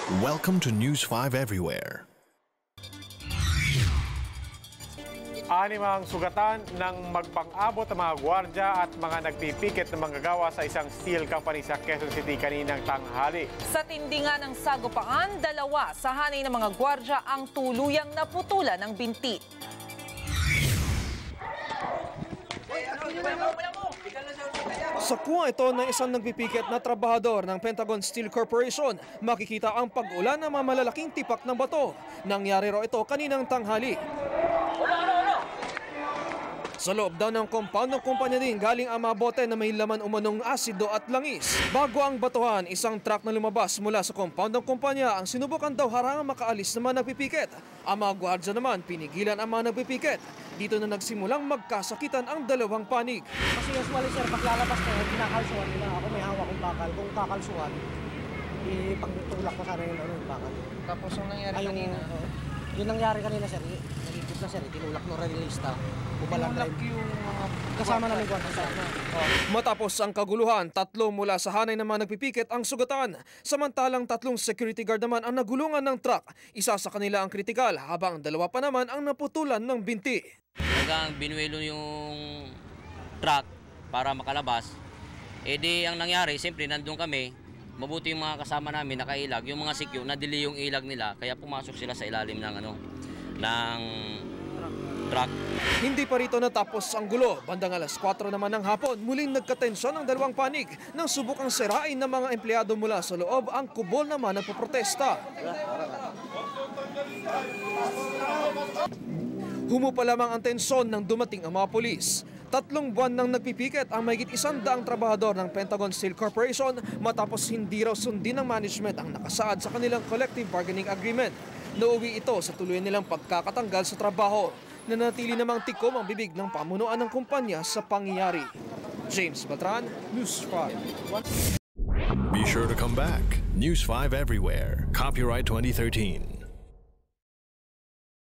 Welcome to News 5 Everywhere. Animang sugatan ng magpang-abot ng mga gwardya at mga nagpipikit na manggagawa sa isang steel company sa Quezon City kaninang tanghali. Sa tindingan ng sagupaan, dalawa sa hanay ng mga gwardya ang tuluyang naputulan ng binti. Sa kuha ito ng isang nagpipikit na trabahador ng Pentagon Steel Corporation, makikita ang pag-ulan ng mga malalaking tipak ng bato. Nangyari raw ito kaninang tanghali. Sa loob daw ng compound ng kumpanya din galing ang mga bote na may laman umanong asido at langis. Bago ang batuhan, isang truck na lumabas mula sa compound ng kumpanya ang sinubukan daw harangang makaalis ng mga nagpipikit. Ang mga gwardya naman pinigilan ang mga nagpipikit. Dito na nagsimulang magkasakitan ang dalawang panig. Kasi usually sir, pag lalabas ko, kinakalsuhan nila. Ako may hawak kong bakal. Kung kakalsuhan, ipagtulak ko sana yung bakal. Tapos yung nangyari kanina? Yung nangyari kanina sir, nagigit na sir, tinulak ng realista. Tinulak yung mga... Kasama namin kwarta sir. Matapos ang kaguluhan, 3 mula sa hanay ng mga nagpipikit ang sugatan. Samantalang 3 security guard naman ang nagulungan ng truck. Isa sa kanila ang kritikal, habang 2 pa naman ang naputulan ng binti. Hanggang binuelo yung truck para makalabas. E di ang nangyari, siyempre nandun kami, mabuti yung mga kasama namin nakailag, yung mga sikyo, nadili yung ilag nila, kaya pumasok sila sa ilalim ng ng truck. Hindi pa rito natapos ang gulo. Bandang alas 4 naman ng hapon, muling nagkatensyon ang dalawang panig nang subukang sirain ng mga empleyado mula sa loob ang kubol naman ng poprotesta. Humupa lamang ang tensyon nang dumating ang mga pulis. 3 buwan nang nagpipikit ang mahigit 100 trabahador ng Pentagon Steel Corporation matapos hindi raw sundin ng management ang nakasaad sa kanilang collective bargaining agreement. Nauwi ito sa tuloy nilang pagkakatanggal sa trabaho. Nanatili namang tikom ang bibig ng pamunuan ng kumpanya sa pangyayari. James Batran, News 5. Be sure to come back. News 5 Everywhere. Copyright 2013.